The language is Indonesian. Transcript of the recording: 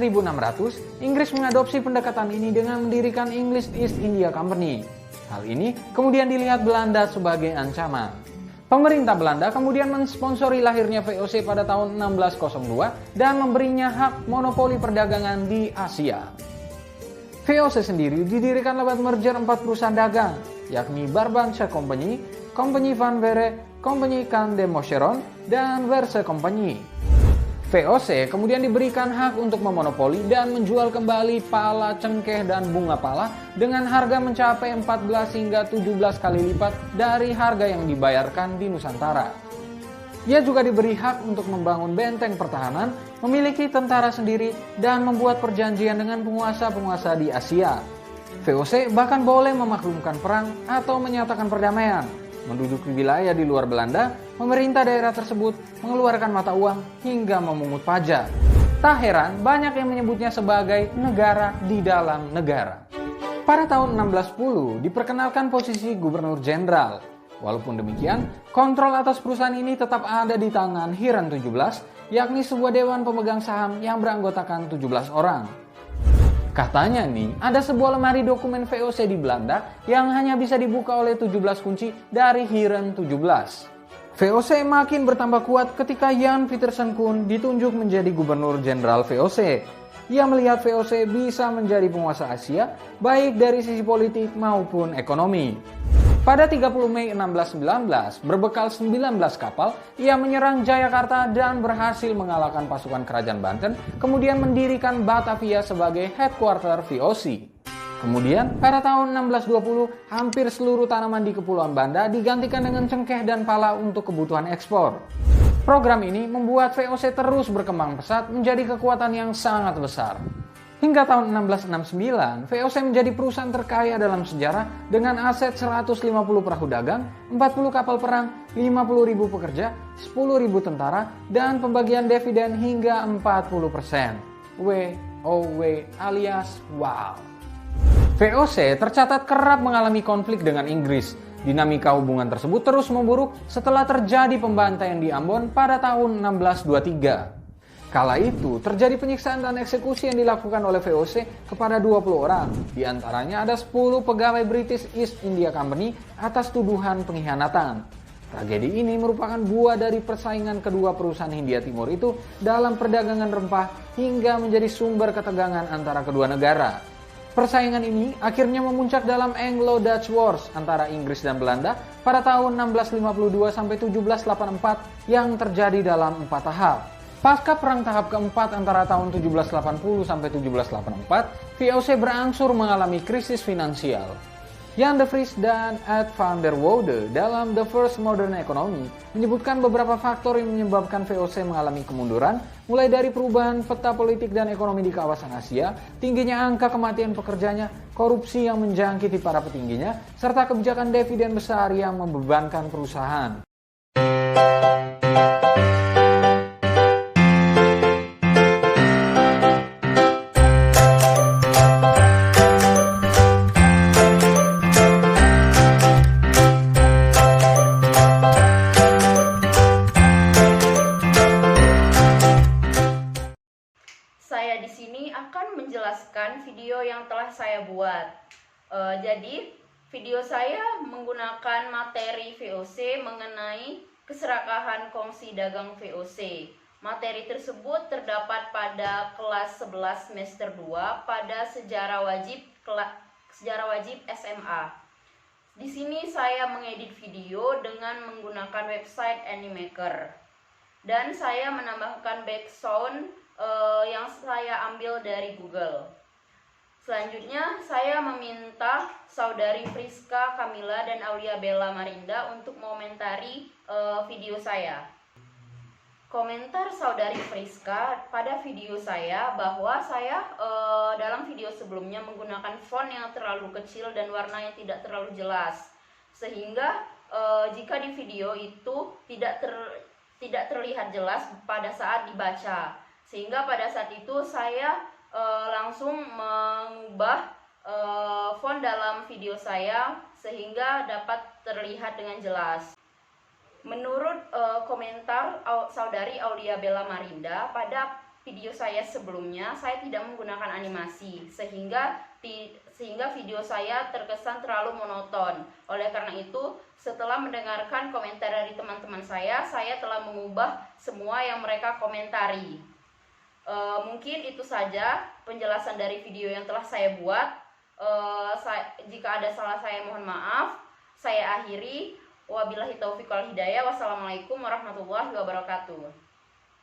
1600, Inggris mengadopsi pendekatan ini dengan mendirikan English East India Company. Hal ini kemudian dilihat Belanda sebagai ancaman. Pemerintah Belanda kemudian mensponsori lahirnya VOC pada tahun 1602 dan memberinya hak monopoli perdagangan di Asia. VOC sendiri didirikan lewat merger 4 perusahaan dagang, yakni Barbanche Company, Compagnie Van Vere, Compagnie Can de Moscheron, dan Verse Company. VOC kemudian diberikan hak untuk memonopoli dan menjual kembali pala cengkeh dan bunga pala dengan harga mencapai 14 hingga 17 kali lipat dari harga yang dibayarkan di Nusantara. Ia juga diberi hak untuk membangun benteng pertahanan, memiliki tentara sendiri, dan membuat perjanjian dengan penguasa-penguasa di Asia. VOC bahkan boleh memaklumkan perang atau menyatakan perdamaian. Menduduki wilayah di luar Belanda, pemerintah daerah tersebut mengeluarkan mata uang hingga memungut pajak. Tak heran banyak yang menyebutnya sebagai negara di dalam negara. Pada tahun 1610 diperkenalkan posisi gubernur jenderal. Walaupun demikian, kontrol atas perusahaan ini tetap ada di tangan Hiren 17, yakni sebuah dewan pemegang saham yang beranggotakan 17 orang. Katanya nih, ada sebuah lemari dokumen VOC di Belanda yang hanya bisa dibuka oleh 17 kunci dari Hiren 17. VOC makin bertambah kuat ketika Jan Pieterszoon Koen ditunjuk menjadi gubernur jenderal VOC. Ia melihat VOC bisa menjadi penguasa Asia, baik dari sisi politik maupun ekonomi. Pada 30 Mei 1619, berbekal 19 kapal, ia menyerang Jayakarta dan berhasil mengalahkan pasukan kerajaan Banten, kemudian mendirikan Batavia sebagai headquarter VOC. Kemudian, pada tahun 1620, hampir seluruh tanaman di Kepulauan Banda digantikan dengan cengkeh dan pala untuk kebutuhan ekspor. Program ini membuat VOC terus berkembang pesat menjadi kekuatan yang sangat besar. Hingga tahun 1669, VOC menjadi perusahaan terkaya dalam sejarah dengan aset 150 perahu dagang, 40 kapal perang, 50.000 pekerja, 10.000 tentara, dan pembagian dividen hingga 40%. WOW alias wow. VOC tercatat kerap mengalami konflik dengan Inggris. Dinamika hubungan tersebut terus memburuk setelah terjadi pembantaian di Ambon pada tahun 1623. Kala itu, terjadi penyiksaan dan eksekusi yang dilakukan oleh VOC kepada 20 orang. Di antaranya ada 10 pegawai British East India Company atas tuduhan pengkhianatan. Tragedi ini merupakan buah dari persaingan kedua perusahaan Hindia Timur itu dalam perdagangan rempah hingga menjadi sumber ketegangan antara kedua negara. Persaingan ini akhirnya memuncak dalam Anglo-Dutch Wars antara Inggris dan Belanda pada tahun 1652 sampai 1784 yang terjadi dalam 4 tahap. Pasca perang tahap keempat antara tahun 1780 sampai 1784, VOC berangsur mengalami krisis finansial. Jan de Vries dan Ed van der Woude dalam The First Modern Economy menyebutkan beberapa faktor yang menyebabkan VOC mengalami kemunduran, mulai dari perubahan peta politik dan ekonomi di kawasan Asia, tingginya angka kematian pekerjanya, korupsi yang menjangkiti para petingginya, serta kebijakan dividen besar yang membebankan perusahaan. Saya di sini akan menjelaskan video yang telah saya buat. Jadi, video saya menggunakan materi VOC mengenai keserakahan kongsi dagang VOC. Materi tersebut terdapat pada kelas 11 semester 2 pada sejarah wajib SMA. Di sini saya mengedit video dengan menggunakan website Animaker. Dan saya menambahkan background yang saya ambil dari Google. Selanjutnya, saya meminta saudari Friska Kamila dan Aulia Bella Marinda untuk mengomentari video saya. Komentar saudari Friska pada video saya bahwa saya dalam video sebelumnya menggunakan font yang terlalu kecil dan warnanya tidak terlalu jelas, sehingga jika di video itu tidak terlihat jelas pada saat dibaca. Sehingga pada saat itu saya langsung mengubah font dalam video saya sehingga dapat terlihat dengan jelas. Menurut komentar saudari Aulia Bella Marinda, pada video saya sebelumnya saya tidak menggunakan animasi sehingga video saya terkesan terlalu monoton. Oleh karena itu, setelah mendengarkan komentar dari teman-teman saya telah mengubah semua yang mereka komentari. Mungkin itu saja penjelasan dari video yang telah saya buat. Jika ada salah saya mohon maaf. Saya akhiri. Wabillahi taufiq wal hidayah. Wassalamualaikum warahmatullahi wabarakatuh.